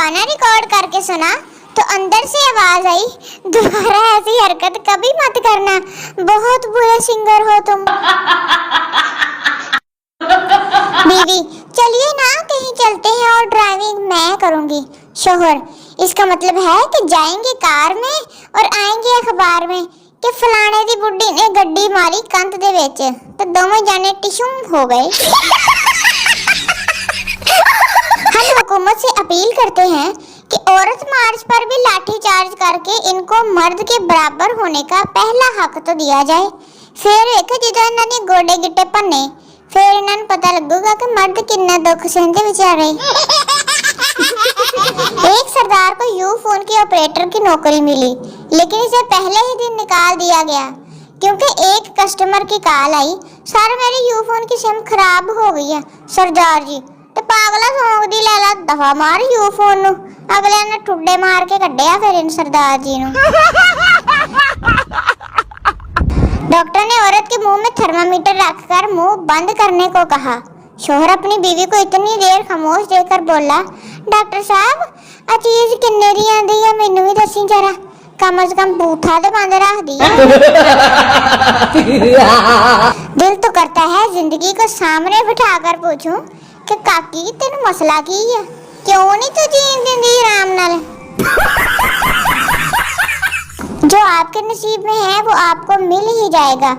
गाना रिकॉर्ड करके सुना तो अंदर से आवाज आई, दोबारा ऐसी हरकत कभी मत करना, बहुत बुरे सिंगर हो तुम। बीवी, चलिए ना कहीं चलते हैं और ड्राइविंग मैं करूंगी। शोहर, इसका मतलब है कि जाएंगे कार में और आएंगे अखबार में कि फलाने दी बुड्ढी ने गड्डी मारी कंध दे विच, तो दोनों जाने टिशुम हो गए। हम हुकूमत से अपील करते हैं कि औरत मार्च पर भी लाठी चार्ज करके इनको मर्द के बराबर होने का पहला हक तो दिया जाए। फिर एक जिदा इन्होंने गोडे गिट्टे भन्ने, फिर इन्हें पता लगेगा कि मर्द कितना दुख सहते बेचारे। एक सरदार को यू फोन के ऑपरेटर की नौकरी मिली, लेकिन इसे पहले ही दिन निकाल दिया गया क्योंकि एक कस्टमर की कॉल आई, सर मेरी यू फोन की सिम खराब हो गई है। सरदार जी, ते पागला सौंग दी लै ला दफा मार यू फोन नु। अगले ने ठुड्डे मार के कड्ढिया फिर इन सरदार जी नु। डॉक्टर ने औरत के मुंह में थर्मामीटर रखकर मुंह बंद करने को कहा। शोहर अपनी बीवी को इतनी देर खामोश देखकर बोला, डॉक्टर साहब आ चीज किन्ने दी आंदी है मैनू भी दसी जरा, कम से कम बूथा तो बंद रख दी। दिल तो करता है जिंदगी को सामने बिठाकर पूछूं कि काकी तेन मसला की है, क्यों नहीं तू जीन देंदी आराम नाल। जो आपके नसीब में है वो आपको मिल ही जाएगा।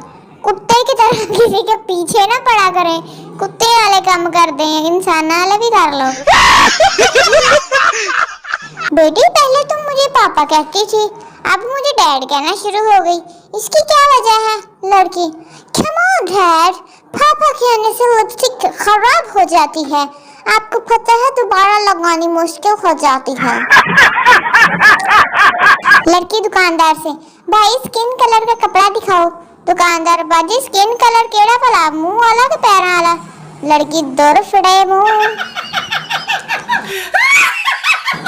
कुत्ते की तरह किसी के पीछे ना पड़ा करें, कुत्ते वाले काम कर दें, इंसान वाले भी कर लो। बेटी पहले तुम मुझे पापा कहती थी, अब मुझे डैड कहना शुरू हो गई, इसकी क्या वजह है? लड़की, come on डैड, पापा कहने से लिपस्टिक खराब हो जाती है, आपको पता है दोबारा लगानी मुश्किल हो जाती है। लड़की दुकानदार से, भाई स्किन कलर का कपड़ा दिखाओ। दुकानदार, बाजी स्किन कलर केड़ा भला, मुंह वाला के पैर वाला? लड़की, दूर फिड़े मुंह।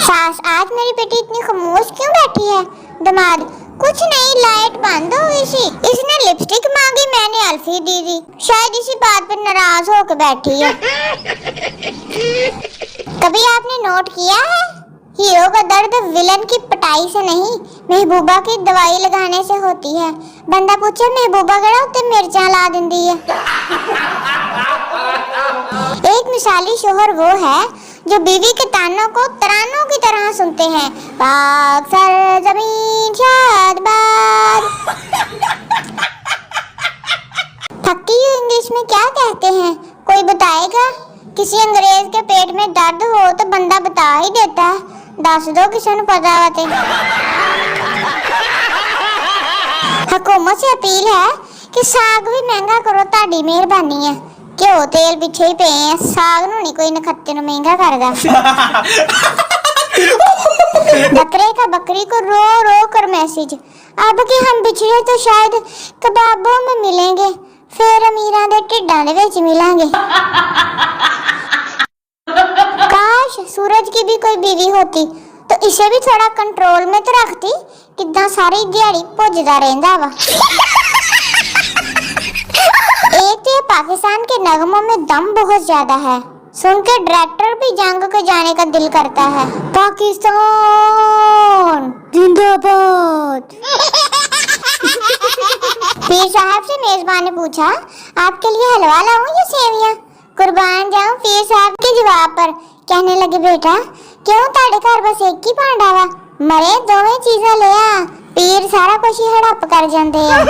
सास, आज मेरी बेटी इतनी खामोश क्यों बैठी है? दामाद, कुछ नहीं, लाइट बंद हो गई थी, इसने लिपस्टिक मांगी, मैंने अल्फी दी थी, शायद इसी बात पर नाराज होकर बैठी है। कभी आपने नोट किया है, हीरो का दर्द विलन की पिटाई से नहीं, महबूबा की दवाई लगाने से होती है। बंदा पूछे महबूबा केड़ा उत्ते मिर्चा ला दिंदी है। एक मिसाली शोहर वो है जो बीवी के तानों को तरानों की तरह सुनते हैं। पाक सर जमीन शादबाद। थकी हुई इंग्लिश में क्या कहते हैं, कोई बताएगा? किसी अंग्रेज के पेट में दर्द हो तो बंदा बता ही देता है, दस दो किसी को पता होते। हुकूमत से अपील है कि साग भी महंगा करो, ताड़ी मेहरबानी है। घ्यो तेल पीछे ही पे हैं, साग नू नहीं कोई नखत्ते नू महंगा करदा। बकरे का बकरी को रो रो कर मैसेज, अब कि हम बिछड़े तो शायद कबाबों में मिलेंगे, फिर अमीरां दे ढिड्डां दे विच मिलांगे। काश सूरज की भी कोई बीवी होती तो इसे भी थोड़ा कंट्रोल में तो रखती, कितना सारी दिहाड़ी भुजदा रहंदा वा। एक तो पाकिस्तान के नगमों में दम बहुत ज्यादा है, सुन के डायरेक्टर भी जंग को जाने का दिल करता है। पाकिस्तान जिंदाबाद। पीर साहब से मेजबान ने पूछा, आपके लिए हलवा लाऊं या सेवियां? कुर्बान जाऊं पीर साहब के जवाब पर। कहने लगे, बेटा क्यों ताड़े घर बस एक ही भांडा वा, मरे दोवें चीज़ां ले आ, पीर सारा कुछ ही हड़प कर जाते हैं।